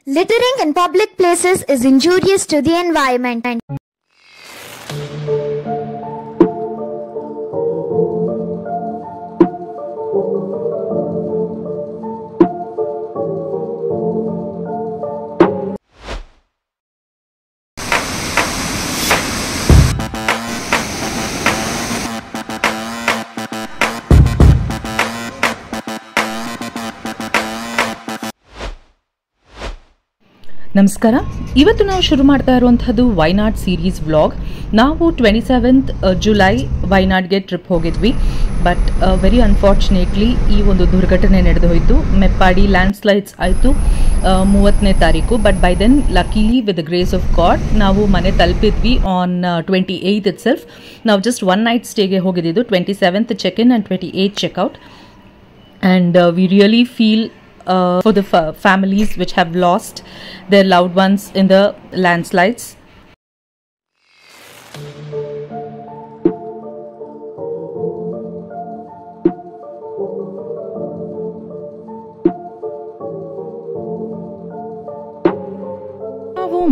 Littering in public places is injurious to the environment. ನಮಸ್ಕಾರ. ಇವತ್ತು ನಾವು ಶುರು ಮಾಡ್ತಾ ಇರುವಂತಹದ್ದು ವೈನಾಡ್ ಸೀರೀಸ್ ವ್ಲಾಗ್. ನಾವು 27th ಜುಲೈ ವೈನಾಡ್ಗೆ ಟ್ರಿಪ್ ಹೋಗಿದ್ವಿ. ಬಟ್ ವೆರಿ ಅನ್ಫಾರ್ಚುನೇಟ್ಲಿ ಈ ಒಂದು ದುರ್ಘಟನೆ ನಡೆದು ಹೋಯಿತು. ಮೆಪ್ಪಾಡಿ ಲ್ಯಾಂಡ್ ಸ್ಲೈಡ್ಸ್ ಆಯಿತು 30ನೇ ತಾರೀಕು. But by then luckily with the grace of God ನಾವು ಮನೆ ತಲುಪಿದ್ವಿ ಆನ್ 28th ಇಟ್ ಸೆಲ್ಫ್. ನಾವು ಜಸ್ಟ್ 1 night ಸ್ಟೇಗೆ ಹೋಗಿದ್ದು. 27th check in and 28th checkout. And we really feel for the families which have lost their loved ones in the landslides.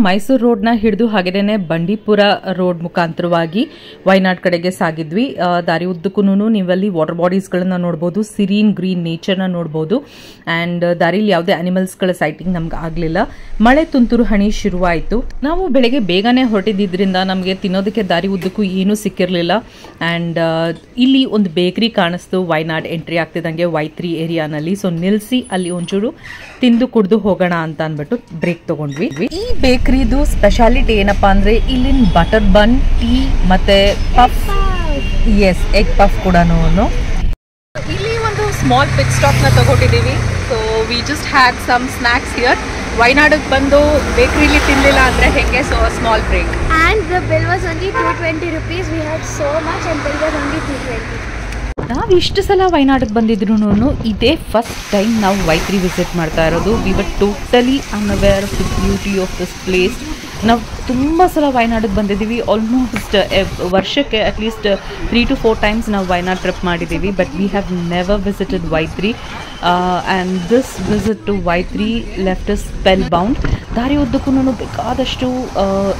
Mysuru ರೋಡ್ನ ಹಿಡಿದು ಹಾಗೇನೆ Bandipur road ಮುಖಾಂತರವಾಗಿ ವೈನಾಡ್ ಕಡೆಗೆ ಸಾಗಿದ್ವಿ. ದಾರಿ ಉದ್ದಕ್ಕೂ ನೀವಲ್ಲಿ ವಾಟರ್ ಬಾಡೀಸ್ಗಳನ್ನ ನೋಡ್ಬೋದು, ಸಿರೀನ್ ಗ್ರೀನ್ ನೇಚರ್ನ ನೋಡ್ಬೋದು. ಆ್ಯಂಡ್ ದಾರಿಲಿ ಯಾವುದೇ ಅನಿಮಲ್ಸ್ಗಳ ಸೈಟಿಂಗ್ ನಮ್ಗೆ ಆಗಲಿಲ್ಲ. ಮಳೆ ತುಂತುರು ಹನಿ ಶುರುವಾಯಿತು. ನಾವು ಬೆಳಗ್ಗೆ ಬೇಗನೆ ಹೊರಟಿದ್ದರಿಂದ ನಮಗೆ ತಿನ್ನೋದಕ್ಕೆ ದಾರಿ ಉದ್ದಕ್ಕೂ ಏನೂ ಸಿಕ್ಕಿರಲಿಲ್ಲ. ಆ್ಯಂಡ್ ಇಲ್ಲಿ ಒಂದು ಬೇಕರಿ ಕಾಣಿಸ್ತು ವೈನಾಡ್ ಎಂಟ್ರಿ ಆಗ್ತಿದ್ದಂಗೆ Y3 ಏರಿಯಾನಲ್ಲಿ. ಸೊ ನಿಲ್ಲಿಸಿ ಅಲ್ಲಿ ಒಂಚೂರು ತಿಂದು ಕುಡಿದು ಹೋಗೋಣ ಅಂತ ಅಂದ್ಬಿಟ್ಟು ಬ್ರೇಕ್ ತಗೊಂಡ್ವಿ. ಈ ಬೇಕರಿದು ಸ್ಪೆಷಾಲಿಟಿ ಏನಪ್ಪಾ ಅಂದ್ರೆ ಇಲ್ಲಿನ ಬಟರ್ ಬನ್, ಟೀ ಮತ್ತೆ ಪಫ್, ಎಸ್ ಎಗ್ ಪಫ್ ಕೂಡ. ಇಲ್ಲಿ ಒಂದು ಸ್ಮಾಲ್ ಪಿಕ್ ಸ್ಟಾಪ್ ನ ತಗೊಂಡಿದ್ದೀವಿ. So we just had some snacks here. ವೈನಾಡಿಗೆ ಬಂದು ಬೇಕರಿಲಿ ತಿನ್ನಲಿಲ್ಲ ಅಂದ್ರೆ ಹೆಂಗೆ? So small break. And the bill was only 220 rupees. We had so much and bill was only 220. ನಾವು ಇಷ್ಟು ಸಲ ವೈನಾಡಿಗೆ ಬಂದಿದ್ರು ಇದೇ ಫಸ್ಟ್ ಟೈಮ್ ನಾವು Y3 ವಿಸಿಟ್ ಮಾಡ್ತಾ ಇರೋದು. We were totally unaware of the beauty of this place. ನಾವು ತುಂಬ ಸಲ ವೈನಾಡಿಗೆ ಬಂದಿದ್ದೀವಿ. ಆಲ್ಮೋಸ್ಟ್ ವರ್ಷಕ್ಕೆ ಅಟ್ಲೀಸ್ಟ್ 3 to 4 times ನಾವು ವೈನಾಡ್ ಟ್ರಿಪ್ ಮಾಡಿದ್ದೀವಿ. But we have never visited Y3 and this visit to Y3 left us spellbound. ದಾರಿ ಉದ್ದಕ್ಕೂ ಬೇಕಾದಷ್ಟು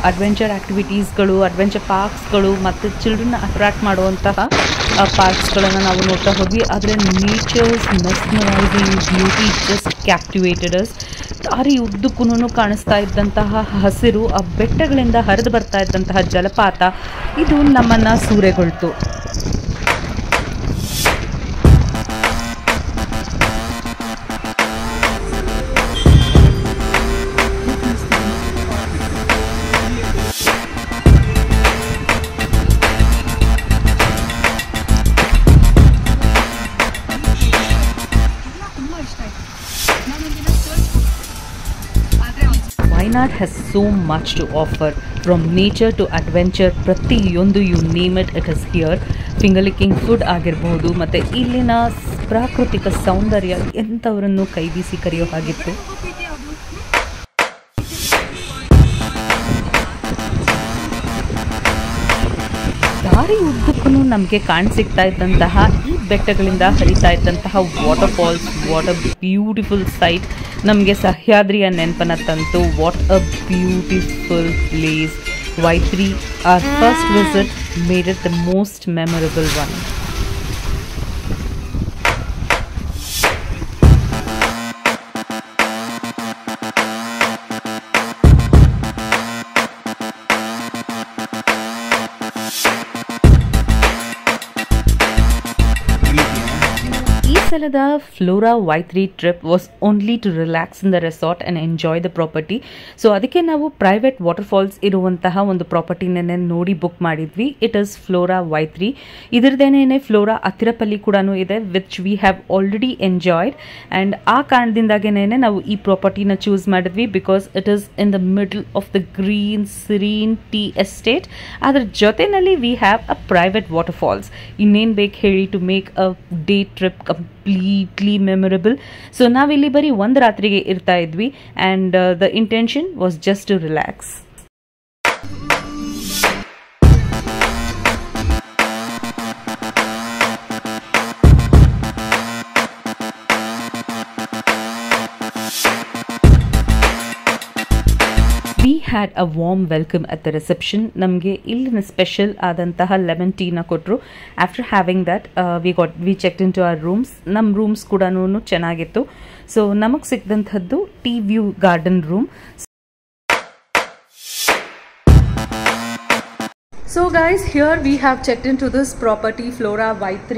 ಅಡ್ವೆಂಚರ್ ಆ್ಯಕ್ಟಿವಿಟೀಸ್ಗಳು, ಅಡ್ವೆಂಚರ್ ಪಾರ್ಕ್ಸ್ಗಳು ಮತ್ತು ಚಿಲ್ಡ್ರನ್ನ ಅಟ್ರಾಕ್ಟ್ ಮಾಡುವಂತಹ ಪಾರ್ಕ್ಸ್ಗಳನ್ನು ನಾವು ನೋಡ್ತಾ ಹೋದ್ವಿ. ಆದರೆ nature's mesmerising beauty just captivated us. ದಾರಿ ಉದ್ದಕ್ಕೂ ಕಾಣಿಸ್ತಾ ಇದ್ದಂತಹ ಹಸಿರು, ಆ ಬೆಟ್ಟಗಳಿಂದ ಹರಿದು ಬರ್ತಾ ಇದ್ದಂತಹ ಜಲಪಾತ, ಇದು ನಮ್ಮನ್ನು ಸೂರೆಗೊಳ್ತು. Wayanad has so much to offer, from nature to adventure. ಪ್ರತಿಯೊಂದು you name it, it is here. finger licking food ಆಗಿರಬಹುದು, ಮತ್ತು ಇಲ್ಲಿನ ಪ್ರಾಕೃತಿಕ ಸೌಂದರ್ಯ ಎಂಥವರನ್ನು ಕೈ ಬೀಸಿ ಕರೆಯೋ ಹಾಗಿತ್ತು. ದಾರಿ ಉದ್ದಕ್ಕೂ ನಮಗೆ ಕಾಣಿಸಿಗ್ತಾ ಇದ್ದಂತಹ ಈ ಬೆಟ್ಟಗಳಿಂದ ಹರಿತಾ ಇದ್ದಂತಹ waterfalls, what a beautiful sight. ನಮಗೆ ಸಹ್ಯಾದ್ರಿಯ ನೆನಪನ್ನ ತಂತು. What a beautiful place. Y3, our first visit, made it the most memorable one. The Flora Y3 trip was only to relax in the resort and enjoy the property. So ಅದಕ್ಕೆ ನಾವು private waterfalls ಇರುವಂತಹ ಒಂದು ಪ್ರಾಪರ್ಟಿನೇ ನೋಡಿ book ಮಾಡಿದ್ವಿ. It is Flora Y3. ಇದರದೇನೆ Flora Athirappilly ಕೂಡ ಇದೆ, which we have already enjoyed. And ಆ ಕಾರಣದಿಂದಾಗೇನೆ ನಾವು ಈ ಪ್ರಾಪರ್ಟಿನ ಚೂಸ್ ಮಾಡಿದ್ವಿ, because it is in the middle of the green serene tea estate. ಅದರ ಜೊತೆಯಲ್ಲಿ we have a private waterfalls. ಇನ್ನೇನು ಬೇಕು ಹೇಳಿ to make a day trip completely memorable. So ನಾವಿಲ್ಲಿ ಬರೀ ಒಂದು ರಾತ್ರಿಗೆ ಇರ್ತಾ ಇದ್ವಿ. and the intention was just to relax. Had a warm welcome at the reception. ನಮಗೆ ಇಲ್ಲಿನ ಸ್ಪೆಷಲ್ ಆದಂತಹ ಲೆಮನ್ ಟೀನ ಕೊಟ್ಟರು. After having that we checked in to our rooms. ನಮ್ಮ ರೂಮ್ಸ್ ಕೂಡ ಚೆನ್ನಾಗಿತ್ತು. ಸೊ ನಮಗೆ ಸಿಕ್ಕಿದಂಥದ್ದು tea view garden room. So guys, here we have checked into this property Flora Y3.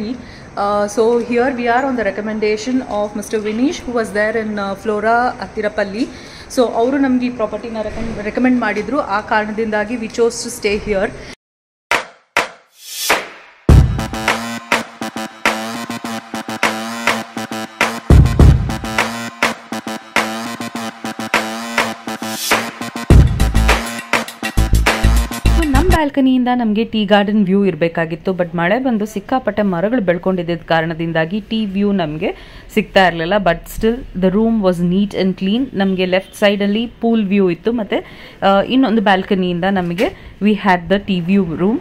So here we are on the recommendation of Mr. Vinish, who was there in Flora Attirapalli. So ಅವರು ನಮಗೆ ಈ ಪ್ರಾಪರ್ಟಿನ recommend ಮಾಡಿದ್ರು. ಆ ಕಾರಣದಿಂದಾಗಿ we chose to stay here. ಬಾಲ್ಕನಿಯಿಂದ ನಮಗೆ tea garden view ಇರಬೇಕಾಗಿತ್ತು. But ಮಳೆ ಬಂದು ಸಿಕ್ಕಾಪಟ್ಟೆ ಮರಗಳು ಬೆಳ್ಕೊಂಡಿದ್ದ ಕಾರಣದಿಂದಾಗಿ ಟೀ ವ್ಯೂ ನಮಗೆ ಸಿಗ್ತಾ ಇರಲಿಲ್ಲ. But still the room was neat and clean. ನಮಗೆ ಲೆಫ್ಟ್ ಸೈಡಲ್ಲಿ ಪೂಲ್ ವ್ಯೂ ಇತ್ತು, ಮತ್ತು ಇನ್ನೊಂದು ಬ್ಯಾಲ್ಕನಿಯಿಂದ ನಮಗೆ we had the tea view room.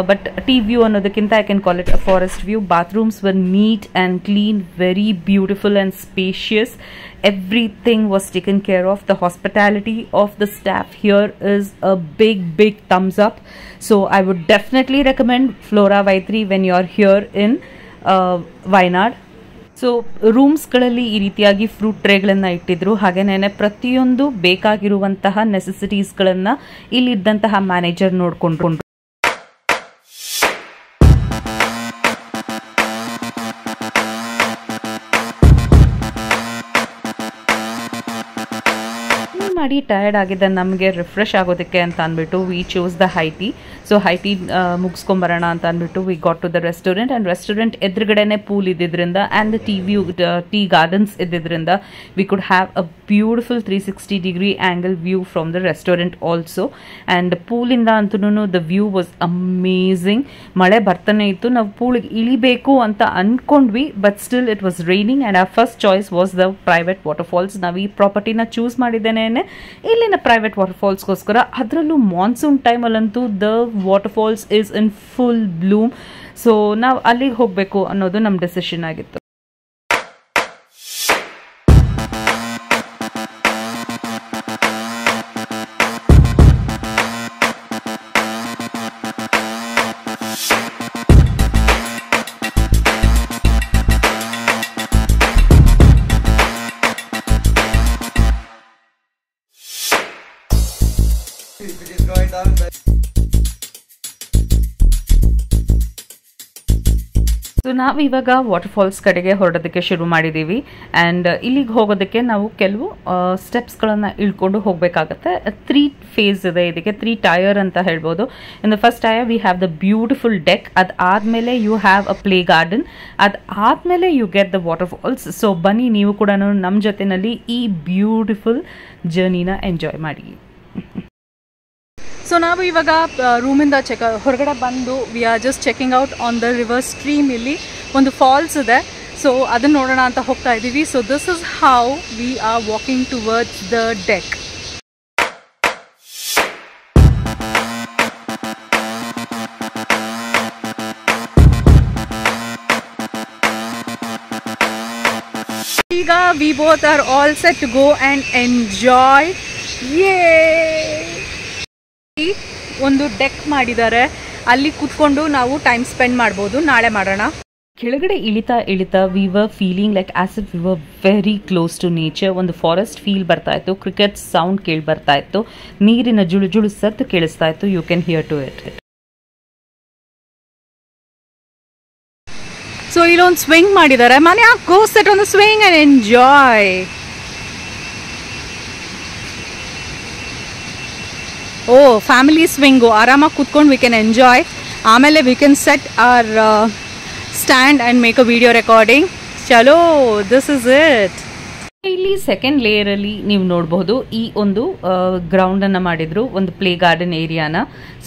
But tea view ಅನ್ನೋದಕ್ಕಿಂತ I can call it a forest view. Bathrooms were neat and clean, very beautiful and spacious. Everything was taken care of. The hospitality of the staff here is a big thumbs up. So I would definitely recommend Flora Y3 when you are here in Wayanad. So ರೂಮ್ಸ್ಗಳಲ್ಲಿ ಈ ರೀತಿಯಾಗಿ fruit ಟ್ರೇಗಳನ್ನು ಇಟ್ಟಿದ್ರು. ಹಾಗೇನೇ ಪ್ರತಿಯೊಂದು ಬೇಕಾಗಿರುವಂತಹ ನೆಸೆಸಿಟೀಸ್ಗಳನ್ನು ಇಲ್ಲಿದ್ದಂತಹ manager ನೋಡ್ಕೊಂಡ್ರು. ಮಾಡಿ tired ಆಗಿದ್ದ ನಮಗೆ ರಿಫ್ರೆಶ್ ಆಗೋದಕ್ಕೆ ಅಂತ ಅಂದ್ಬಿಟ್ಟು we choose the high tea. So high tea ಮುಗಿಸ್ಕೊಂಬರೋಣ ಅಂತ ಅಂದ್ಬಿಟ್ಟು we got to the restaurant. And restaurant ಎದುರುಗಡೆನೆ ಪೂಲ್ ಇದ್ದಿದ್ರಿಂದ ಆ್ಯಂಡ್ ದ ಟೀ ಗಾರ್ಡನ್ಸ್ ಇದ್ದಿದ್ರಿಂದ we could have a beautiful 360-degree angle view from the restaurant also. And ಪೂಲಿಂದ ಅಂತೂ the view was amazing. ಮಳೆ ಬರ್ತಾನೆ ಇತ್ತು. ನಾವು ಪೂಲ್ಗೆ ಇಳಿಬೇಕು ಅಂತ ಅಂದ್ಕೊಂಡ್ವಿ, but still it was raining. And our first choice was the private waterfalls. ನಾವು ಈ ಪ್ರಾಪರ್ಟಿನ ಚೂಸ್ ಮಾಡಿದ್ದೇನೆ ಇಲ್ಲಿನ ಪ್ರೈವೇಟ್ ವಾಟರ್ಫಾಲ್ಸ್ಗೋಸ್ಕರ. ಅದರಲ್ಲೂ ಮಾನ್ಸೂನ್ ಟೈಮಲ್ಲಂತೂ the waterfalls is in full bloom. So ನಾವು ಅಲ್ಲಿಗೆ ಹೋಗಬೇಕು ಅನ್ನೋದು ನಮ್ಮ ಡೆಸಿಷನ್ ಆಗಿತ್ತು. ಸೊ ನಾವು ಇವಾಗ ವಾಟರ್ಫಾಲ್ಸ್ ಕಡೆಗೆ ಹೊರಡೋದಕ್ಕೆ ಶುರು ಮಾಡಿದ್ದೀವಿ. ಆ್ಯಂಡ್ ಇಲ್ಲಿಗೆ ಹೋಗೋದಕ್ಕೆ ನಾವು ಕೆಲವು ಸ್ಟೆಪ್ಸ್ಗಳನ್ನು ಇಳ್ಕೊಂಡು ಹೋಗಬೇಕಾಗತ್ತೆ. 3 ಫೇಸ್ ಇದೆ ಇದಕ್ಕೆ, 3 ಟೈರ್ ಅಂತ ಹೇಳ್ಬೋದು. In the first tier we have the beautiful deck. ಅದಾದಮೇಲೆ you have a play garden. ಅದಾದಮೇಲೆ you get the waterfalls. So ಬನ್ನಿ ನೀವು ಕೂಡ ನಮ್ಮ ಜೊತೆಯಲ್ಲಿ ಈ ಬ್ಯೂಟಿಫುಲ್ ಜರ್ನಿನ ಎಂಜಾಯ್ ಮಾಡಿ. ಸೊ ನಾವು ಇವಾಗ ರೂಮಿಂದ ಹೊರಗಡೆ ಬಂದು we are just checking out on the river stream. ಇಲ್ಲಿ ಒಂದು ಫಾಲ್ಸ್ ಇದೆ, ಸೊ ಅದನ್ನು ನೋಡೋಣ ಅಂತ ಹೋಗ್ತಾ ಇದ್ದೀವಿ. So this is how we are walking towards the deck. ಈಗ we both are all set to go and enjoy. ಒಂದು ಡೆಕ್ ಮಾಡಿದ್ದಾರೆ, ಅಲ್ಲಿ ಕೂತ್ಕೊಂಡು ನಾವು ಟೈಮ್ ಸ್ಪೆಂಡ್ ಮಾಡ್ಬೋದು. ನಾಳೆ ಮಾಡೋಣ. ಕೆಳಗಡೆ ಇಳಿತಾ we were feeling like as if we were very close to nature. ಒಂದು ಫಾರೆಸ್ಟ್ ಫೀಲ್ ಬರ್ತಾ ಇತ್ತು, ಕ್ರಿಕೆಟ್ ಸೌಂಡ್ ಕೇಳಿ ಬರ್ತಾ ಇತ್ತು, ನೀರಿನ ಜುಳು ಸದ್ದು ಕೇಳಿಸ್ತಾ ಇತ್ತು. You can hear to it. So ಇಲ್ಲೊಂದು ಸ್ವಿಂಗ್ ಮಾಡಿದ್ದಾರೆ. ಮನೆ go sit on the swing and enjoy. ಓ ಫ್ಯಾಮಿಲಿ ಸ್ವಿಂಗು, ಆರಾಮಾಗಿ ಕೂತ್ಕೊಂಡು ವಿ ಕ್ಯಾನ್ ಎಂಜಾಯ್. ಆಮೇಲೆ we can set our stand and make a video recording. ಚಲೋ, ದಿಸ್ ಇಸ್ ಇಟ್. ಇಲ್ಲಿ second ಲೇಯರಲ್ಲಿ ನೀವು ನೋಡಬಹುದು ಈ ಒಂದು ಗ್ರೌಂಡನ್ನು ಮಾಡಿದ್ರು, ಒಂದು ಪ್ಲೇ ಗಾರ್ಡನ್ ಏರಿಯಾನ.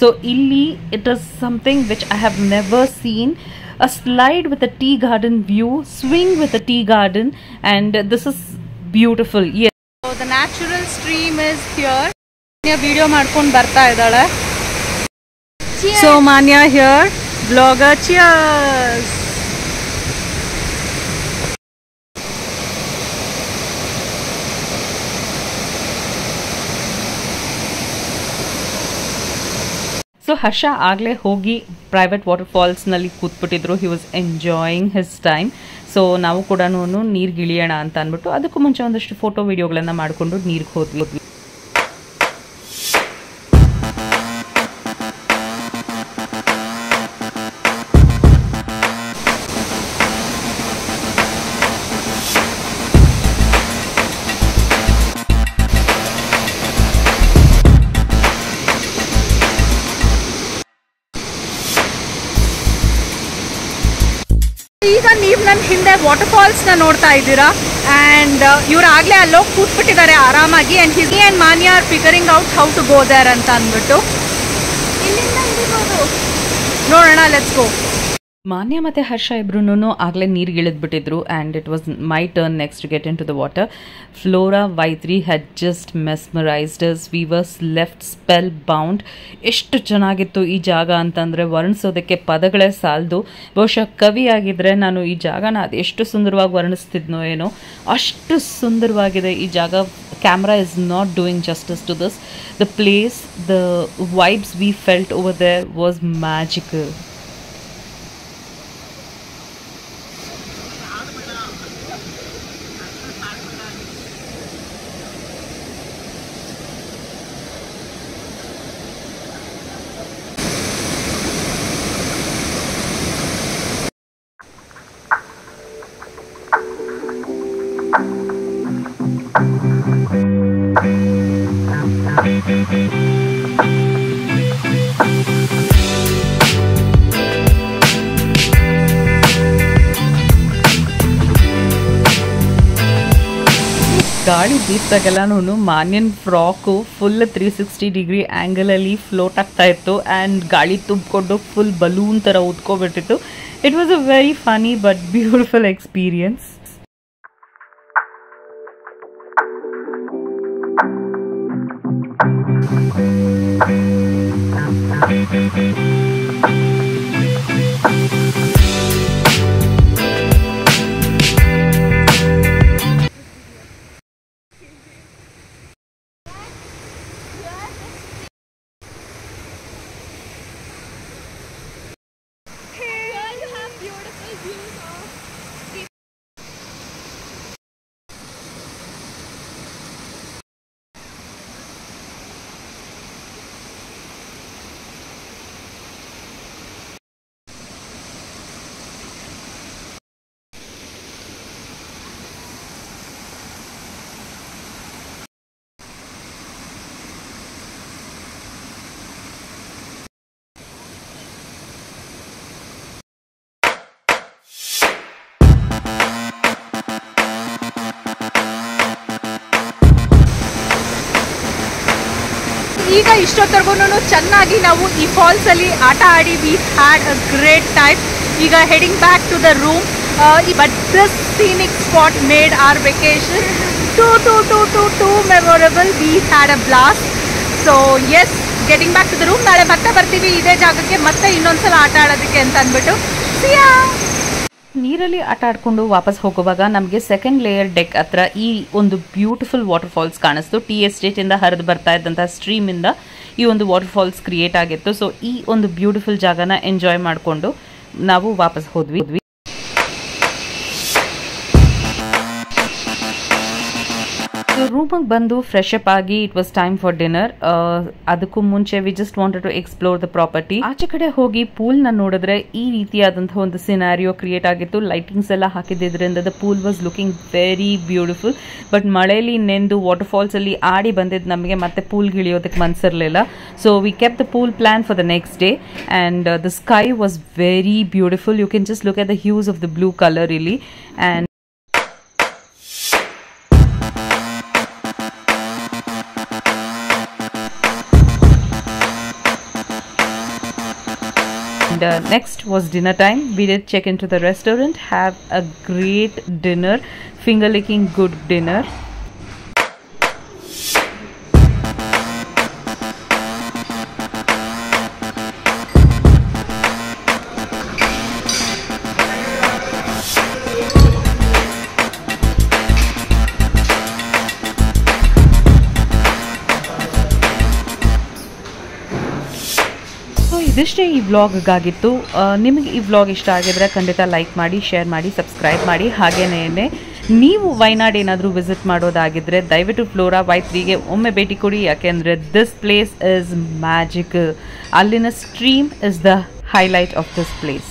ಸೊ ಇಲ್ಲಿ it is something which I have never seen. A slide with a tea garden view, swing with a tea garden, and this is beautiful. Yes. So the natural stream is here. Manya video ಮಾಡ್ಕೊಂಡು ಬರ್ತಾ ಇದ್ದಾಳೆ. So Manya here, vlogger. Cheers. So Harsha ಆಗಲೇ ಹೋಗಿ private ವಾಟರ್ಫಾಲ್ಸ್ನಲ್ಲಿ ಕೂತ್ಬಿಟ್ಟಿದ್ರು. He was enjoying his time. So ನಾವು ಕೂಡ ನೀರಿಗೆ ಇಳಿಯೋಣ ಅಂತ ಅಂದ್ಬಿಟ್ಟು ಅದಕ್ಕೂ ಮುಂಚೆ ಒಂದಷ್ಟು ಫೋಟೋ ವಿಡಿಯೋಗಳನ್ನು ಮಾಡಿಕೊಂಡು ನೀರಿಗೆ ಹೋದ್ವಿ. ಈಗ ನೀವು ನನ್ನ ಹಿಂದೆ ವಾಟರ್ಫಾಲ್ಸ್ನ ನೋಡ್ತಾ ಇದ್ದೀರಾ. ಆ್ಯಂಡ್ ಇವ್ರು ಆಗಲೇ ಅಲ್ಲೋಗಿ ಕೂತ್ಬಿಟ್ಟಿದ್ದಾರೆ ಆರಾಮಾಗಿ. ಆ್ಯಂಡ್ ಹಿಸಿ and Manya are figuring out how to go there ಅಂತ ಅಂದ್ಬಿಟ್ಟು ನೋಡೋಣ. Let's go. ಮಾನ್ಯ ಮತ್ತು ಹರ್ಷ ಇಬ್ರು ಆಗಲೇ ನೀರಿಗೆ ಇಳಿದ್ಬಿಟ್ಟಿದ್ರು. And it was my turn next to get in to the water. Flora Y three had just mesmerised us. We was left spellbound. ಎಷ್ಟು ಚೆನ್ನಾಗಿತ್ತು ಈ ಜಾಗ ಅಂತಂದರೆ ವರ್ಣಿಸೋದಕ್ಕೆ ಪದಗಳೇ ಸಾಲದು. ಬಹುಶಃ ಕವಿ ಆಗಿದ್ದರೆ ನಾನು ಈ ಜಾಗನ ಅದೆಷ್ಟು ಸುಂದರವಾಗಿ ವರ್ಣಿಸ್ತಿದ್ನೋ ಏನೋ, ಅಷ್ಟು ಸುಂದರವಾಗಿದೆ ಈ ಜಾಗ. Camera is not doing justice to this. The place, the vibes we felt over there was magical. ಗಾಳಿ ಬೀಸಿದಾಗೆಲ್ಲನೂ ಮಾನ್ಯನ್ ಫ್ರಾಕು ಫುಲ್ 360 ಡಿಗ್ರಿ ಆ್ಯಂಗಲಲ್ಲಿ ಫ್ಲೋಟ್ ಆಗ್ತಾ ಇತ್ತು. ಆ್ಯಂಡ್ ಗಾಳಿ ತುಂಬಿಕೊಂಡು ಫುಲ್ ಬಲೂನ್ ಥರ ಉದ್ಕೊಬಿಟ್ಟಿತ್ತು. It was a very funny but beautiful experience. ಈಗ ಇಷ್ಟೊತ್ತರೆಗೂ ಚೆನ್ನಾಗಿ ನಾವು ಈ ಫಾಲ್ಸಲ್ಲಿ ಆಟ ಆಡಿ we had a great time. ಈಗ heading back to the room. But this scenic spot made our vacation too memorable. We had a blast. So yes, getting back to the room. ನಾಳೆ ಮತ್ತೆ ಬರ್ತೀವಿ ಇದೇ ಜಾಗಕ್ಕೆ, ಮತ್ತೆ ಇನ್ನೊಂದ್ಸಲ ಆಟ ಆಡೋದಕ್ಕೆ ಅಂತ ಅಂದ್ಬಿಟ್ಟು. ಸಿಯಾ. ನೀರಲ್ಲಿ ಆಟ ಆಡಿಕೊಂಡು ವಾಪಸ್ ಹೋಗುವಾಗ ನಮಗೆ ಸೆಕೆಂಡ್ ಲೇಯರ್ ಡೆಕ್ ಹತ್ರ ಈ ಒಂದು ಬ್ಯೂಟಿಫುಲ್ ವಾಟರ್ಫಾಲ್ಸ್ ಕಾಣಿಸ್ತು. ಟೀ ಎಸ್ಟೇಟಿಂದ ಹರಿದು ಬರ್ತಾ ಇದ್ದಂಥ ಸ್ಟ್ರೀಮಿಂದ ಈ ಒಂದು ವಾಟರ್ಫಾಲ್ಸ್ ಕ್ರಿಯೇಟ್ ಆಗಿತ್ತು. ಸೊ ಈ ಒಂದು ಬ್ಯೂಟಿಫುಲ್ ಜಾಗನ ಎಂಜಾಯ್ ಮಾಡಿಕೊಂಡು ನಾವು ವಾಪಸ್ ಹೋದ್ವಿ. ರೂಮಿಗೆ ಬಂದು ಫ್ರೆಶ್ ಅಪ್ ಆಗಿ it was time for dinner. ಅದಕ್ಕೂ ಮುಂಚೆ we just wanted to explore the property. ಆಚೆ ಕಡೆ ಹೋಗಿ ಪೂಲ್ನ ನೋಡಿದ್ರೆ ಈ ರೀತಿಯಾದಂತಹ ಒಂದು ಸಿನಾರಿಯೋ ಕ್ರಿಯೇಟ್ ಆಗಿತ್ತು. ಲೈಟಿಂಗ್ಸ್ ಎಲ್ಲ ಹಾಕಿದ್ರಿಂದ the pool was looking very beautiful. But ಮಳೆಯಲ್ಲಿ ನೆಂದು ವಾಟರ್ಫಾಲ್ಸ್ ಅಲ್ಲಿ ಆಡಿ ಬಂದಿದ್ದು ನಮಗೆ ಮತ್ತೆ ಪೂಲ್ಗೆ ಇಳಿಯೋದಕ್ಕೆ ಮನಸ್ಸಿರಲಿಲ್ಲ. So we kept the pool plan for the next day. And the sky was very beautiful. You can just look at the hues of the blue colour ಇಲ್ಲಿ. And next was dinner time. We did check into the restaurant, have a great dinner, finger licking good dinner. ಇದಿಷ್ಟೇ ಈ ವ್ಲಾಗ್ಗಾಗಿತ್ತು. ನಿಮಗೆ ಈ vlog ಇಷ್ಟ ಆಗಿದ್ರೆ ಖಂಡಿತ like ಮಾಡಿ, share ಮಾಡಿ, ಸಬ್ಸ್ಕ್ರೈಬ್ ಮಾಡಿ. ಹಾಗೇನೇ ನೀವು ವೈನಾಡ್ ಏನಾದರೂ ವಿಸಿಟ್ ಮಾಡೋದಾಗಿದ್ದರೆ ದಯವಿಟ್ಟು ಫ್ಲೋರಾ Y3ಗೆ ಒಮ್ಮೆ ಭೇಟಿ ಕೊಡಿ. ಯಾಕೆಂದರೆ ದಿಸ್ ಪ್ಲೇಸ್ ಇಸ್ ಮ್ಯಾಜಿಕಲ್. ಅಲ್ಲಿನ stream is the highlight of this place.